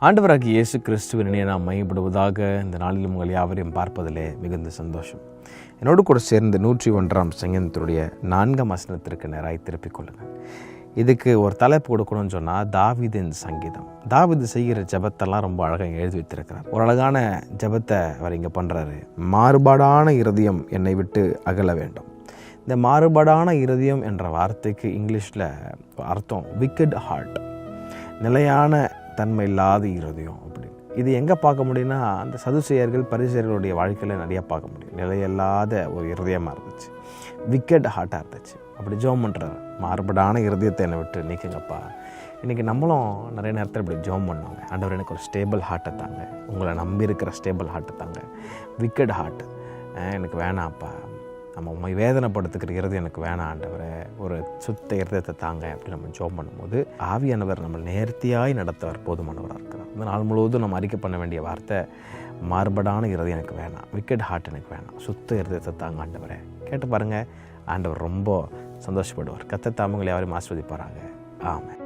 ஆண்டவராகிய இயேசு கிறிஸ்துவின் இணைய நாம் மையப்படுவதாக இந்த நாளிலும் உங்கள் யாவரையும் பார்ப்பதிலே மிகுந்த சந்தோஷம். என்னோடு கூட சேர்ந்து 101 சங்கீதத்தினுடைய 4 வசனத்திற்கு நேராய் திருப்பிக் கொள்ளுங்கள். இதுக்கு ஒரு தலைப்பு கொடுக்கணும்னு சொன்னால் தாவீதின் சங்கீதம். தாவீது செய்கிற ஜெபத்தெல்லாம் ரொம்ப அழகாக எழுதி வைத்திருக்கிறார். ஒரு அழகான ஜெபத்தை அவர் இங்கே பண்ணுறாரு. மாறுபாடான இருதயம் என்னை விட்டு அகல வேண்டும். இந்த மாறுபாடான இருதயம் என்ற வார்த்தைக்கு இங்கிலீஷில் அர்த்தம் விக்கெட் ஹார்ட், நிலையான தன்மை இல்லாத இருதயம் அப்படின்னு. இது எங்கே பார்க்க முடியும்னா, அந்த சதுசேயர்கள் பரிசேயர்களுடைய வாழ்க்கையில் நிறையா பார்க்க முடியும். நிலையில்லாத ஒரு இருதயமாக இருந்துச்சு, விக்கெட் ஹார்ட்டாக இருந்துச்சு. அப்படி ஜெபம் பண்ணுறாரு, மாறுபாடான இருதயத்தை என்னை விட்டு நீக்குங்கப்பா. இன்றைக்கி நம்மளும் நிறைய நேரத்தில் இப்படி ஜெபம் பண்ணுவாங்க. ஆண்டவர் எனக்கு ஒரு ஸ்டேபிள் ஹார்ட்டை தாங்க, உங்களை நம்பி இருக்கிற ஸ்டேபிள் ஹார்ட்டை தாங்க. விக்கெட் ஹார்ட் எனக்கு வேணாம்ப்பா, நம்ம உண்மை வேதனைப்படுத்துக்கிற இருதயம் எனக்கு வேணாம் ஆண்டவரை, ஒரு சுத்த இருதயத்தை தாங்க அப்படி நம்ம ஜெபம் பண்ணும்போது ஆவியானவர் நம்ம நேர்த்தியாய் நடத்தவர் போதுமானவராக இருக்கிறார். இந்த நாள் முழுவதும் நம்ம அறிக்கை பண்ண வேண்டிய வார்த்தை, மாறுபாடான இருதயம் எனக்கு வேணாம், விக்கெட் ஹார்ட் எனக்கு வேணாம், சுத்த இருதயத்தை தாங்க ஆண்டவரை. கேட்டு பாருங்கள், ஆண்டவர் ரொம்ப சந்தோஷப்படுவார். கர்த்தர் தாமே உங்களை யாரையும் ஆசீர்வதிப்பாராங்க. ஆமென்.